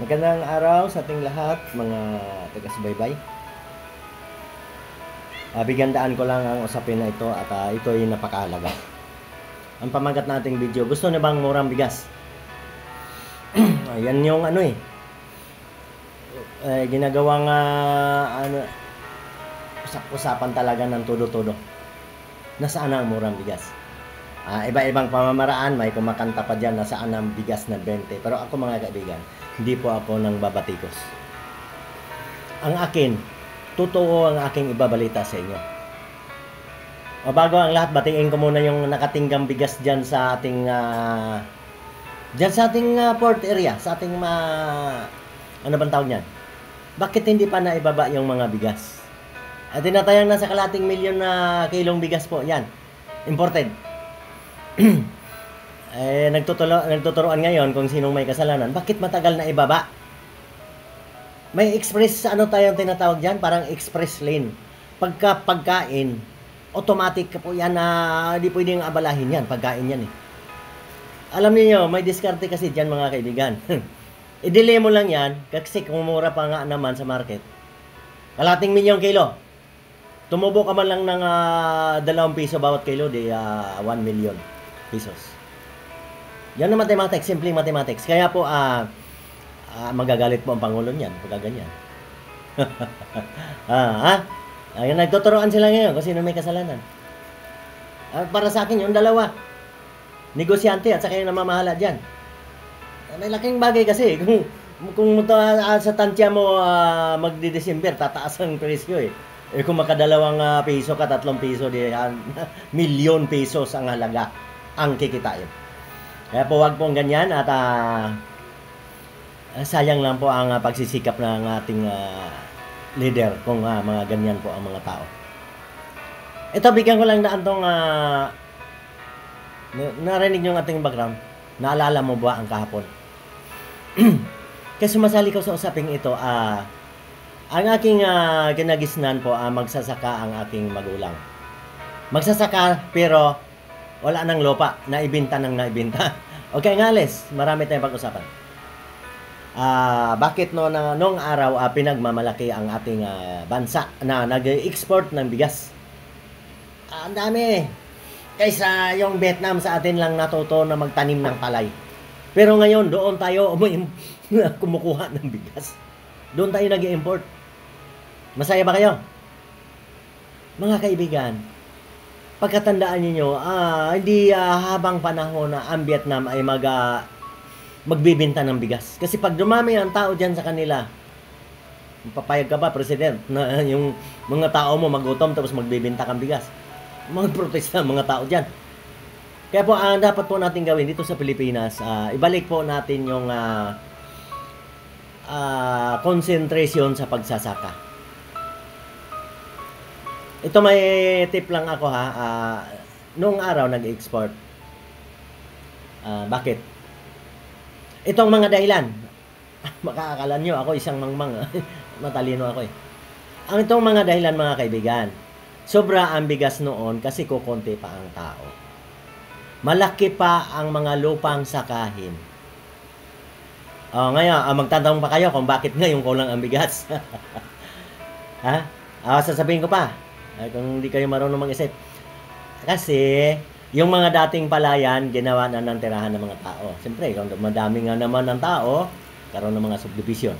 Magandang araw sa ating lahat, mga taga-subaybay. Bigandaan ko lang ang usapin na ito at ito ay napakahalaga. Ang pamagat nating video, gusto niyo bang murang bigas? Yan yung ginagawang usapan talaga ng todo-todo. Nasaan ang murang bigas? Iba-ibang pamamaraan, may kumakanta pa dyan, nasaan ang bigas na 20. Pero ako mga kaibigan, hindi po ako nang babatikos. Ang akin, totoo ang aking ibabalita sa inyo. Bago ang lahat, batiin ko muna yung nakatinggang bigas dyan sa ating port area, sa ating ano bang tawag niyan? Bakit hindi pa naibaba yung mga bigas? Tinatayang nasa kalating milyon na kilong bigas po yan. Imported. Nagtuturoan ngayon kung sinong may kasalanan. Bakit matagal na ibaba? May express, tayong tinatawag dyan? Parang express lane. Pagkain, automatic po yan na hindi pwedeng abalahin yan. Pagkain yan eh. Alam niyo, may diskarte kasi dyan mga kaibigan. I-delay mo lang yan, kasi kung mura pa nga naman sa market. Kalating milyong kilo. Tumubo ka man lang ng 2 piso bawat kilo, di 1 million pesos. Yan na mathematics, simpleng mathematics. Kaya po, magagalit po ang Pangulo niyan, pagka ganyan. Ayun, nagtuturoan sila ngayon kung sino may kasalanan. Para sa akin, yung dalawa. Negosyante at saka yung namamahala dyan. May laking bagay kasi. Kung sa tansya mo magdi-December, tataas ang presyo eh. Kung makadalawang piso ka, 3 piso, milyon pesos ang halaga ang kikitain. Kaya po wag pong ganyan at sayang lang po ang pagsisikap ng ating leader kung mga ganyan po ang mga tao. Ito, bigyan ko lang daan tong narinig yung ating background. Naalala mo ba ang kahapon? Kaya sumasali ko sa usaping ito, ang aking kinagisnan po, magsasaka ang aking magulang. Magsasaka pero wala nang lupa, naibenta nang naibenta. Okay nga Les, marami tayong pag-usapan. Bakit nung araw pinagmamalaki ang ating bansa na nag-export ng bigas? Ang dami. Kaysa yung Vietnam sa atin lang natuto na magtanim ng palay. Pero ngayon, doon tayo kumukuha ng bigas. Doon tayo nag-import. Masaya ba kayo? Mga kaibigan, pagkatandaan niyo, hindi habang panahon na ang Vietnam ay magbibenta ng bigas. Kasi pag dumami ang tao diyan sa kanila, papayag ka ba, President, na yung mga tao mo magutom tapos magbibenta kang bigas? Magprotesta ang mga tao diyan. Kaya po, ang dapat po natin gawin dito sa Pilipinas, ibalik po natin yung concentration sa pagsasaka. Ito may tip lang ako noong araw nag-export. Bakit? Itong mga dahilan. Makakakala nyo, ako isang mangmang. Matalino ako eh. Ang itong mga dahilan mga kaibigan. Sobra ang bigas noon kasi kukunti pa ang tao. Malaki pa ang mga lupang sakahin. Ngayon, magtatanong pa kayo kung bakit ngayon kulang ang bigas. Sasabihin ko pa. Kung hindi kayo marunong mag-isip. Kasi, yung mga dating palayan, ginawa na ng tirahan ng mga tao. Siyempre, kung madami nga naman ng tao, karoon ng mga subdivision.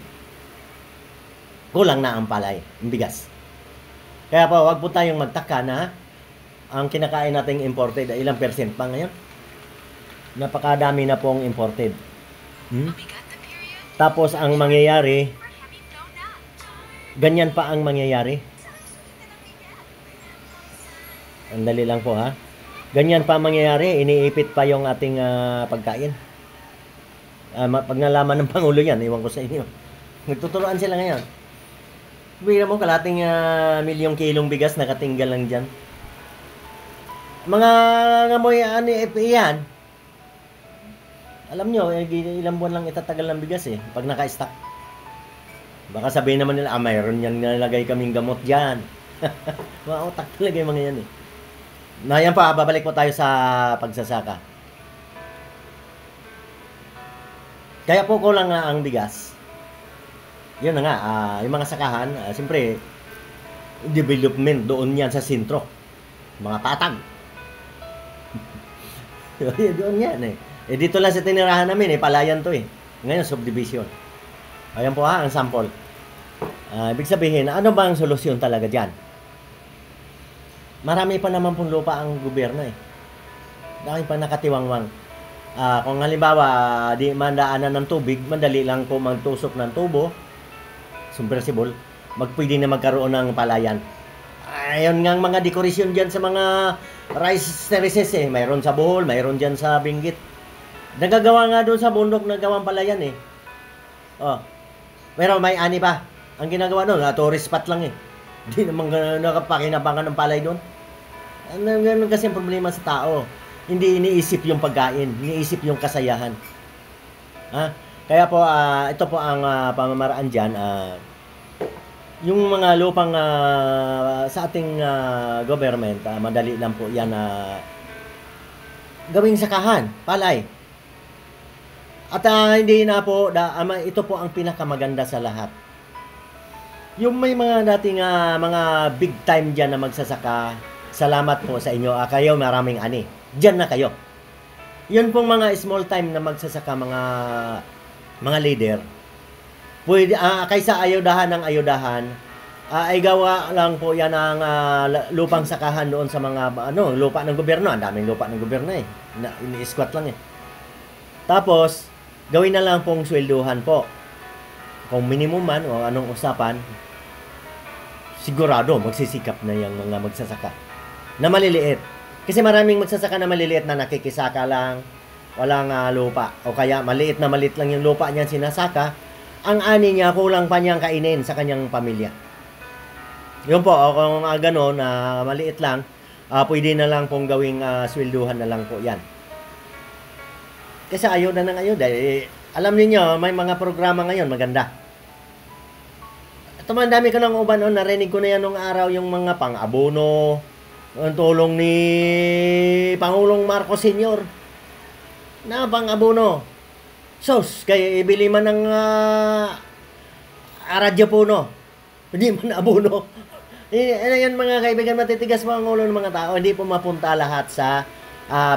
Kulang na ang palay, ang bigas. Kaya po, wag po tayong magtaka na ang kinakain nating imported, ilang percent pa ngayon? Napakadami na pong imported. Tapos, ang mangyayari, ganyan pa ang mangyayari. Andali lang po Ganyan pa mangyayari, iniipit pa yung ating pagkain. Pag nalaman ng Pangulo yan, iwan ko sa inyo. Nagtuturoan sila ngayon. Bira mo, kalating milyong kilong bigas nakatinggal lang dyan. Mga ngamoy yan. Alam nyo, ilang buwan lang itatagal ng bigas pag naka-stock. Baka sabihin naman nila, mayroon yan, nalagay kaming gamot dyan. Mga utak talaga yung mga yan Yan pa, babalik po tayo sa pagsasaka. Kaya po kulang nga ang bigas. Yun na nga, yung mga sakahan, siyempre, development doon yan sa sentro. Mga patag. Doon yan eh. Dito lang sa tinirahan namin palayan to eh. Ngayon, subdivision. Ayan po ang sample. Ibig sabihin, ano ba ang solusyon talaga dyan? Marami pa naman pong lupa ang gobyerno eh. Dahil pa nakatiwangwang. Kung halimbawa, di mandaanan ng tubig, madali lang po magtusok ng tubo, submersible, pwede na magkaroon ng palayan. Ayun nga ang mga dekorasyon dyan sa mga rice terraces eh. Mayroon sa Bohol, mayroon dyan sa Benguet. Nagagawa nga doon sa bundok na gawang palayan eh. Pero may ani pa. Ang ginagawa doon, tourist spot lang eh. Hindi naman nakapakinabangan ng palay doon. Ganun kasi ang problema sa tao. Hindi iniisip yung pagkain, iniisip yung kasayahan. Kaya po, ito po ang pamamaraan dyan. Yung mga lupang sa ating government, madali lang po yan gawing sakahan, palay. At hindi na po, ito po ang pinakamaganda sa lahat. Yung may mga dating mga big time dyan na magsasaka, salamat po sa inyo. Kayo maraming ani. Diyan na kayo. Yun pong mga small time na magsasaka, mga leader. Pwede, kaysa ayudahan ng ayudahan, ay gawa lang po yan ang lupang sakahan doon sa mga lupa ng gobyerno. Ang daming lupa ng gobyerno eh. Ini-squat lang eh. Tapos, gawin na lang pong swelduhan po. Kung minimum man o anong usapan, sigurado magsisikap na yung mga magsasaka na maliliit. Kasi maraming magsasaka na maliliit na nakikisaka lang, walang lupa. O kaya maliit lang yung lupa niyan sinasaka, ang ani niya kulang pa niyang kainin sa kanyang pamilya. Yun po, kung gano'n, maliit lang, pwede na lang pong gawing swelduhan na lang po yan. Kasi ayuda ng ayuda. Alam niyo may mga programa ngayon, maganda. Ito man, dami ko ng uban, narinig ko na yan nung araw yung mga pang-abono, ang tulong ni Pangulong Marcos Sr. na pang-abono. Sos, kaya ibili man ng radyo puno. Hindi man abono. Yan mga kaibigan, matitigas po ang ulo ng mga tao. Hindi po mapunta lahat sa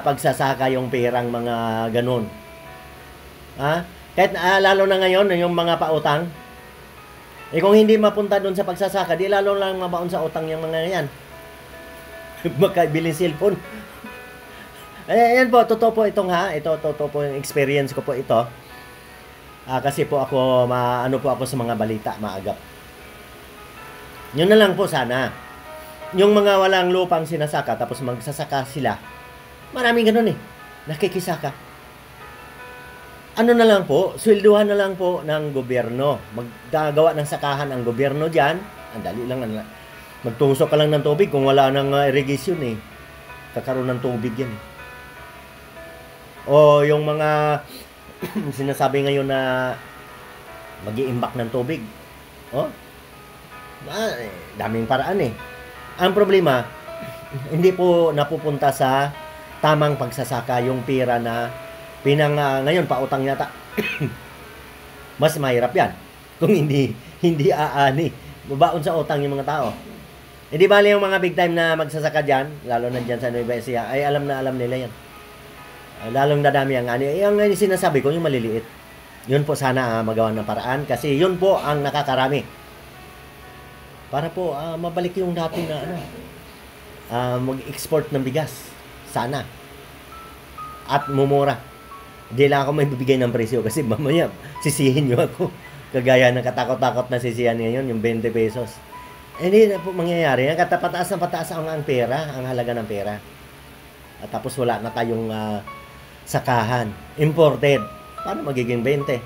pagsasaka yung perang mga ganun. Kahit lalo na ngayon, yung mga pautang. Kung hindi mapunta doon sa pagsasaka, di lalo lang mabaon sa utang yung mga yan. Makabiling cellphone. Ayan po, totoo po itong ito, totoo po yung experience ko po ito. Kasi po ako, po ako sa mga balita, maagap. Yun na lang po sana. Yung mga walang lupang sinasaka, tapos magsasaka sila, maraming ganun eh, nakikisaka. Ano na lang po, swelduhan na lang po ng gobyerno. Maggagawa ng sakahan ang gobyerno dyan. Ang dali lang. Magtusok ka lang ng tubig kung wala nang irrigation eh. Kakaroon ng tubig yan eh. O yung mga sinasabi ngayon na mag-iimbak ng tubig. Daming paraan eh. Ang problema, hindi po napupunta sa tamang pagsasaka yung pera na ngayon pautang yata. Mas mahirap yan kung hindi aani. Babaon sa utang yung mga tao. Hindi bali yung mga big time na magsasaka dyan, lalo na dyan sa Nueva Ecija, ay alam nila yan. Lalong dadami ang ani. Yung sinasabi ko, yung maliliit. Yun po sana magawa ng paraan kasi yun po ang nakakarami. Para po mabalik yung dati na mag-export ng bigas. Sana. At mumura. Hindi lang ako may bibigay ng presyo kasi mamaya sisihin nyo ako. Kagaya ng katakot-takot na sisihan ngayon, yung 20 pesos. Hindi na po mangyayari. Pataas na pataas ang pera, ang halaga ng pera. At tapos wala na tayong sakahan. Imported. Paano magiging 20?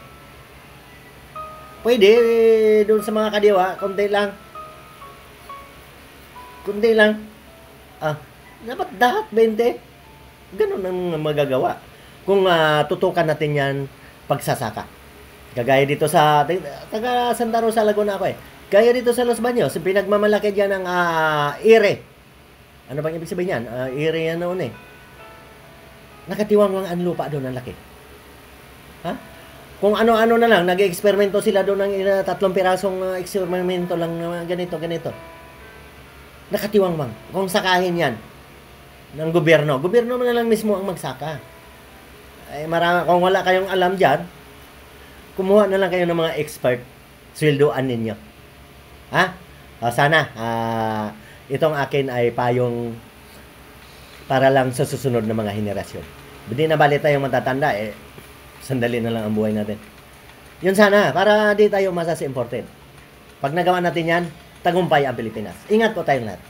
Pwede, doon sa mga kadiwa, konti lang. Kunti lang. Dapat dapat 20. Ganun ang magagawa. Kung tutukan natin yan pagsasaka. Kagaya dito sa taga Santa Rosa, Laguna ako eh. Gaya dito sa Los Baños, pinagmamalaki dyan ng ire. Ano bang ibig sabihin yan? Ire yan noon eh. Nakatiwang ang lupa doon ang laki. Kung ano-ano na lang, nag-eksperimento sila doon ng 3 pirasong eksperimento lang na ganito, ganito. Nakatiwangwang. Kung sakahin yan ng gobyerno mo na lang mismo ang magsaka. Ay, kung wala kayong alam dyan, kumuha na lang kayo ng mga expert, sweldoan ninyo. Ha? Sana, itong akin ay payong para lang sa susunod na mga henerasyon. Hindi na bali tayong matatanda, sandali na lang ang buhay natin. Yun sana, para di tayo masasa important. Pag nagawa natin yan, tagumpay ang Pilipinas. Ingat po tayong lahat.